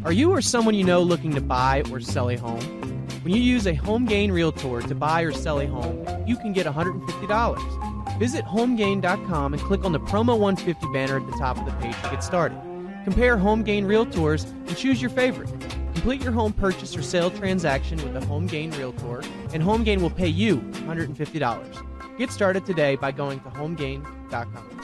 Are you or someone you know looking to buy or sell a home? When you use a HomeGain Realtor to buy or sell a home, you can get $150. Visit HomeGain.com and click on the Promo 150 banner at the top of the page to get started. Compare HomeGain Realtors and choose your favorite. Complete your home purchase or sale transaction with a HomeGain Realtor, and HomeGain will pay you $150. Get started today by going to HomeGain.com.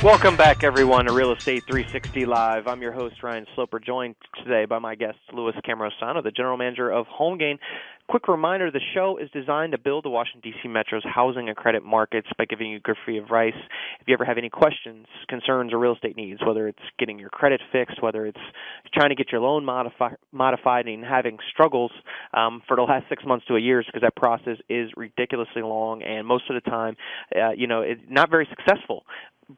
Welcome back, everyone, to Real Estate 360 Live. I'm your host, Ryan Sloper, joined today by my guest, Louis Cammarosano, the General Manager of HomeGain. Quick reminder, the show is designed to build the Washington, D.C. Metro's housing and credit markets by giving you good free advice. If you ever have any questions, concerns, or real estate needs, whether it's getting your credit fixed, whether it's trying to get your loan modified and having struggles for the last 6 months to a year, because that process is ridiculously long and most of the time, it's not very successful.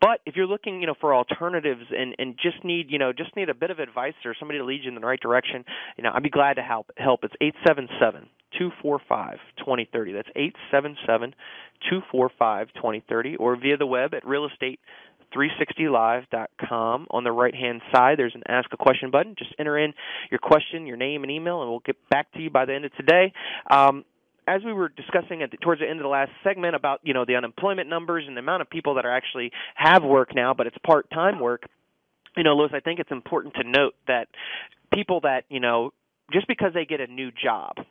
But if you're looking, for alternatives and just need a bit of advice or somebody to lead you in the right direction, I'd be glad to help. It's 877-245-2030. That's 877-245-2030, or via the web at realestate360live.com. On the right-hand side, there's an Ask a Question button. Just enter in your question, your name, and email, and we'll get back to you by the end of today. As we were discussing towards the end of the last segment about, the unemployment numbers and the amount of people that are actually have work now, but it's part-time work, Louis, I think it's important to note that people that, just because they get a new job,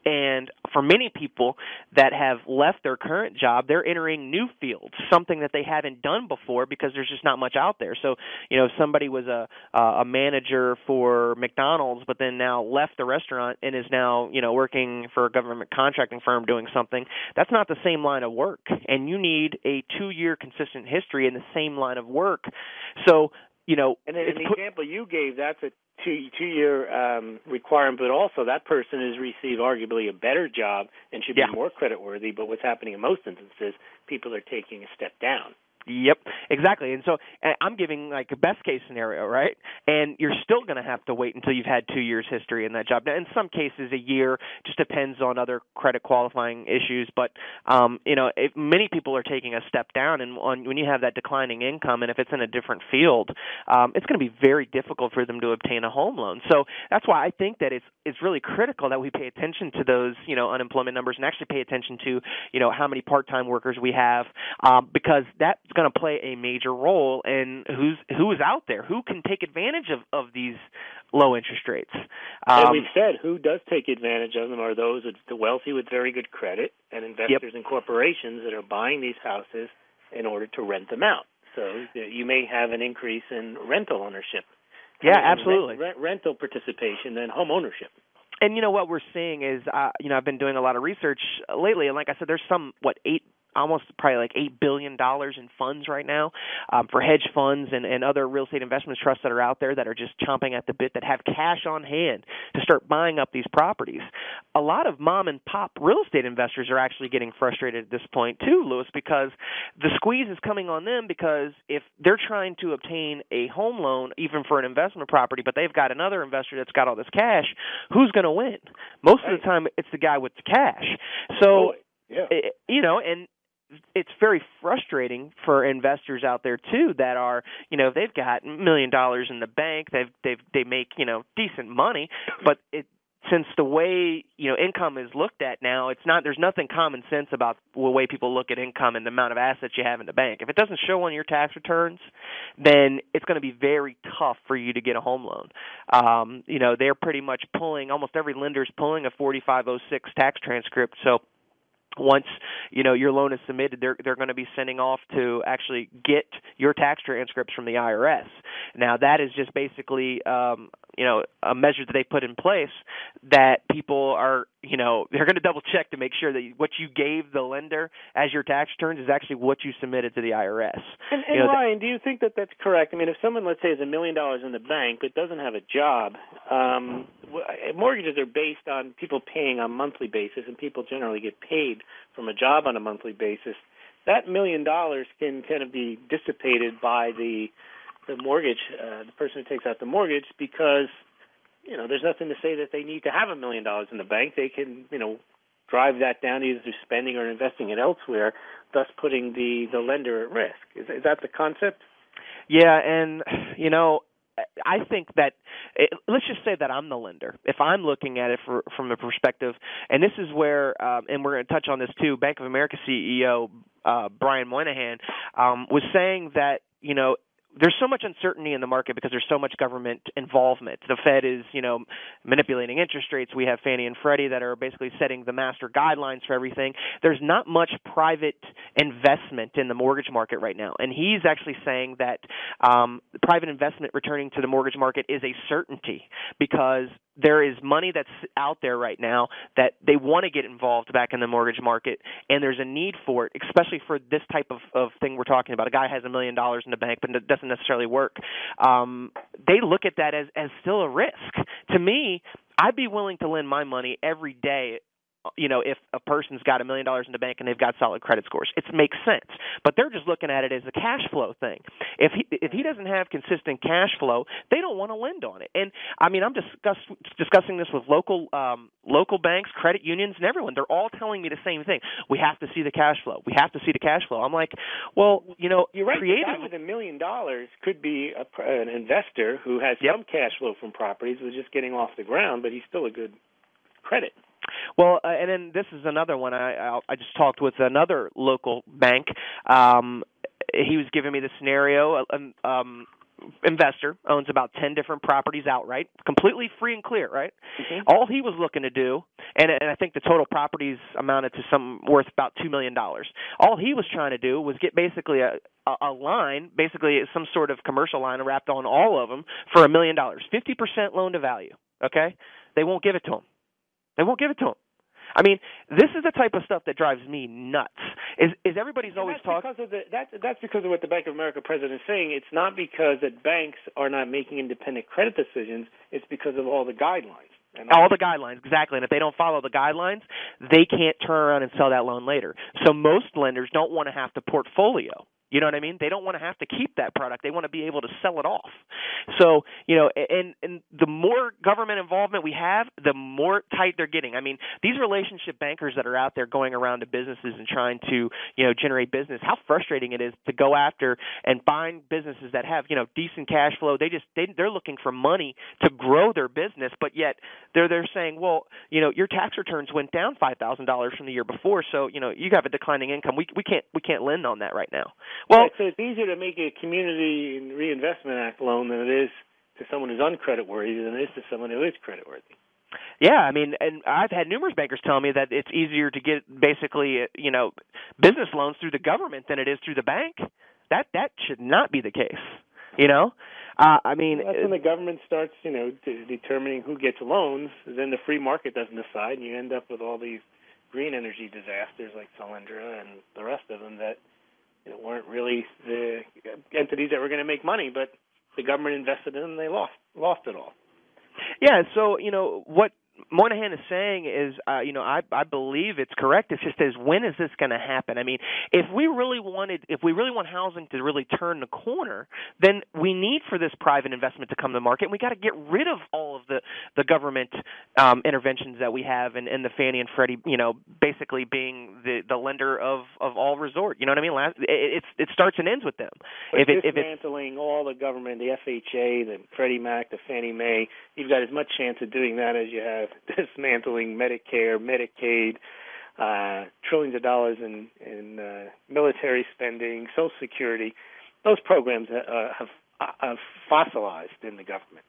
and for many people that have left their current job, they're entering new fields, something that they haven't done before because there's just not much out there. So, if somebody was a manager for McDonald's but then now left the restaurant and is now, working for a government contracting firm doing something, that's not the same line of work. And you need a 2-year consistent history in the same line of work. So, and in the example you gave, that's a two-year requirement, but also that person has received arguably a better job and should be more creditworthy. But what's happening in most instances, people are taking a step down. Yep, exactly. And so I'm giving like a best case scenario, right? And you're still going to have to wait until you've had 2 years history in that job. Now, in some cases, a year just depends on other credit qualifying issues. But, if many people are taking a step down, and when you have that declining income, and if it's in a different field, it's going to be very difficult for them to obtain a home loan. So that's why I think that it's really critical that we pay attention to those, unemployment numbers and actually pay attention to, how many part-time workers we have, because that's going to play a major role in who is out there, who can take advantage of these low interest rates. And we've said who does take advantage of them are those the wealthy with very good credit and investors and corporations that are buying these houses in order to rent them out. So you may have an increase in rental ownership. Yeah, absolutely. Rental participation and home ownership. And what we're seeing is, I've been doing a lot of research lately, and like I said, there's almost probably like $8 billion in funds right now for hedge funds and other real estate investment trusts that are out there that are just chomping at the bit, that have cash on hand to start buying up these properties. A lot of mom and pop real estate investors are actually getting frustrated at this point too, Louis, because the squeeze is coming on them, because if they're trying to obtain a home loan, even for an investment property, but they've got another investor that's got all this cash, who's going to win? Most of the time, it's the guy with the cash. So, and it's very frustrating for investors out there too that are, they've got $1 million in the bank, they make, decent money, but since the way, income is looked at now, there's nothing common sense about the way people look at income and the amount of assets you have in the bank. If it doesn't show on your tax returns, then it's going to be very tough for you to get a home loan. They're pretty much almost every lender's pulling a 4506 tax transcript. So once your loan is submitted, they're going to be sending off to actually get your tax transcripts from the IRS. Now that is just basically a measure that they put in place that people are they're going to double check to make sure that what you gave the lender as your tax returns is actually what you submitted to the IRS. And Ryan, do you think that that's correct? I mean, if someone, let's say, has $1 million in the bank but doesn't have a job, mortgages are based on people paying on a monthly basis, and people generally get paid from a job on a monthly basis. That $1 million can kind of be dissipated by the mortgage, the person who takes out the mortgage, because there's nothing to say that they need to have $1 million in the bank. They can, drive that down either through spending or investing it elsewhere, thus putting the lender at risk. Is that the concept? Yeah, and I think that let's just say that I'm the lender. If I'm looking at it from the perspective, and this is where, and we're going to touch on this too. Bank of America CEO Brian Moynihan was saying that there's so much uncertainty in the market because there's so much government involvement. The Fed is, manipulating interest rates. We have Fannie and Freddie that are basically setting the master guidelines for everything. There's not much private investment in the mortgage market right now. And he's actually saying that private investment returning to the mortgage market is a certainty because there is money that's out there right now that they want to get involved back in the mortgage market, and there's a need for it, especially for this type of thing we're talking about. A guy has $1 million in the bank, but it doesn't necessarily work. They look at that as still a risk. To me, I'd be willing to lend my money every day if a person's got $1 million in the bank and they've got solid credit scores. It makes sense. But they're just looking at it as a cash flow thing. If he doesn't have consistent cash flow, they don't want to lend on it. And I'm discussing this with local banks, credit unions, and everyone. They're all telling me the same thing. We have to see the cash flow. We have to see the cash flow. I'm like, well, you're right. creative. The guy with $1 million could be an investor who has some cash flow from properties, was just getting off the ground, but he's still a good credit. Well, and then this is another one. I just talked with another local bank. He was giving me the scenario. Investor owns about 10 different properties outright, completely free and clear, right? Mm-hmm. All he was looking to do, and I think the total properties amounted to worth about $2 million. All he was trying to do was get basically a line, basically some sort of commercial line wrapped on all of them for $1 million, 50% loan to value, okay? They won't give it to him. They won't give it to him. I mean, this is the type of stuff that drives me nuts. Is everybody's always talking? That's because of what the Bank of America president is saying. It's not because that banks are not making independent credit decisions. It's because of all the guidelines. All the guidelines, exactly. And if they don't follow the guidelines, they can't turn around and sell that loan later. So most lenders don't want to have to portfolio. You know what I mean? They don't want to have to keep that product. They want to be able to sell it off. So, and the more government involvement we have, the more tight they're getting. I mean, these relationship bankers that are out there going around to businesses and trying to, generate business, how frustrating it is to go after and find businesses that have, decent cash flow. They're looking for money to grow their business, but yet they're saying, well, your tax returns went down $5,000 from the year before, so, you have a declining income. We can't lend on that right now. Well, so it's easier to make a Community Reinvestment Act loan than it is to someone who's uncreditworthy than it is to someone who is creditworthy. Yeah, I mean, and I've had numerous bankers tell me that it's easier to get basically, business loans through the government than it is through the bank. That should not be the case. I mean, that's when the government starts, determining who gets loans. Then the free market doesn't decide, and you end up with all these green energy disasters like Solyndra and the rest of them that weren't really the entities that were going to make money, but the government invested in them and they lost it all. Yeah, so, what Moynihan is saying is, I believe it's correct. It's just when is this going to happen? I mean, if we really want housing to really turn the corner, then we need for this private investment to come to the market, and we got to get rid of all of the government interventions that we have, and the Fannie and Freddie, basically being the lender of all resort. You know what I mean? It starts and ends with them. Dismantling all the government, the FHA, the Freddie Mac, the Fannie Mae, you've got as much chance of doing that as you have dismantling Medicare, Medicaid, trillions of dollars in military spending, Social Security. Those programs have fossilized in the government.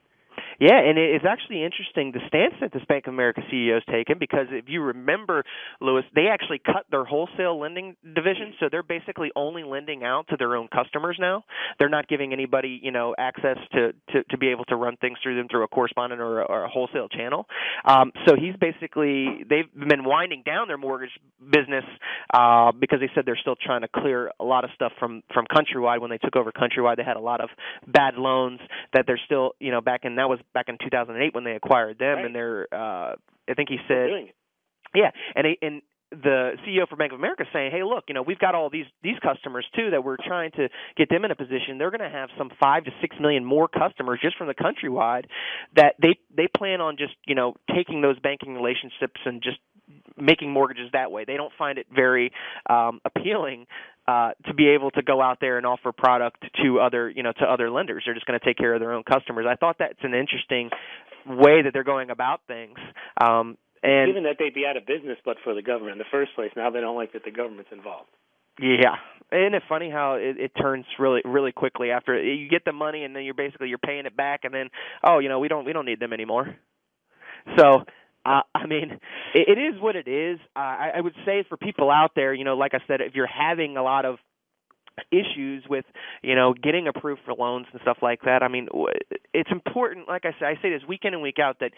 Yeah, and it's actually interesting the stance that this Bank of America CEO has taken, because if you remember, Louis, they actually cut their wholesale lending division, so they're basically only lending out to their own customers now. They're not giving anybody, access to be able to run things through them through a correspondent or a wholesale channel. So they've been winding down their mortgage business because they said they're still trying to clear a lot of stuff from Countrywide. When they took over Countrywide, they had a lot of bad loans that they're still, that was back in 2008 when they acquired them, right. And they're, I think he said, yeah, and the CEO for Bank of America is saying, hey, look, we've got all these customers too that we're trying to get them in a position. They're going to have some 5 to 6 million more customers just from the Countrywide that they plan on just taking those banking relationships and just making mortgages that way. They don't find it very appealing to be able to go out there and offer product to other lenders. They're just going to take care of their own customers. I thought that's an interesting way that they're going about things. And given that they'd be out of business but for the government in the first place, now they don't like that the government's involved. Yeah. Isn't it funny how it turns really, really quickly after you get the money, and then you're paying it back, and then we don't need them anymore. So I mean, it is what it is. I would say for people out there, like I said, if you're having a lot of issues with, getting approved for loans and stuff like that, I mean, it's important, like I say this week in and week out, that,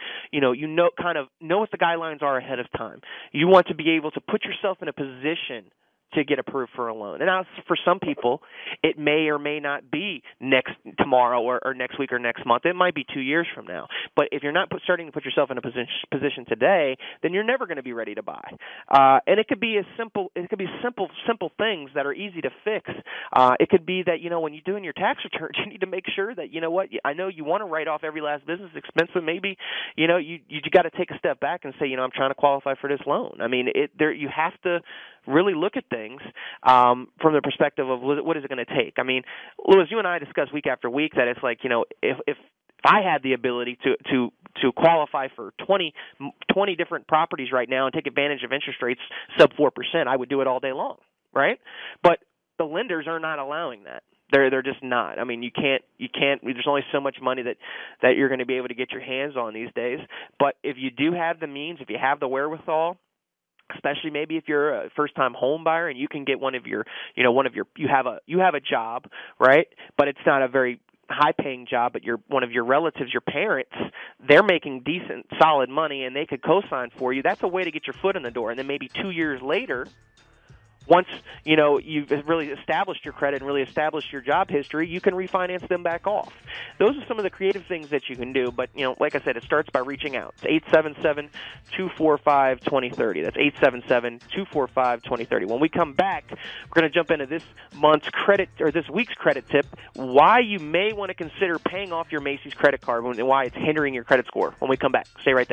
kind of know what the guidelines are ahead of time. You want to be able to put yourself in a position to get approved for a loan. And now, for some people, it may or may not be tomorrow or next week or next month. It might be 2 years from now. But if you're not starting to put yourself in a position today, then you're never going to be ready to buy. And it could be simple things that are easy to fix. It could be that, when you're doing your tax returns, you need to make sure that, I know you want to write off every last business expense, but maybe, you got to take a step back and say, I'm trying to qualify for this loan. I mean, you have to really look at things from the perspective of what is it going to take. I mean, Louis, you and I discuss week after week that it's like, if I had the ability to qualify for 20 different properties right now and take advantage of interest rates sub 4%, I would do it all day long, right? But the lenders are not allowing that. They're just not. I mean, you can't. There's only so much money that you're going to be able to get your hands on these days. But if you do have the means, if you have the wherewithal, especially maybe if you're a first-time home buyer and you can get you have a job, right? But it's not a very high-paying job, but one of your relatives, your parents, they're making decent, solid money, and they could co-sign for you. That's a way to get your foot in the door. And then maybe 2 years later, once you've really established your credit and really established your job history, you can refinance them back off. Those are some of the creative things that you can do. But like I said, it starts by reaching out. It's 877-245-2030. That's 877-245-2030. When we come back, we're going to jump into this week's credit tip: why you may want to consider paying off your Macy's credit card and why it's hindering your credit score. When we come back, stay right there.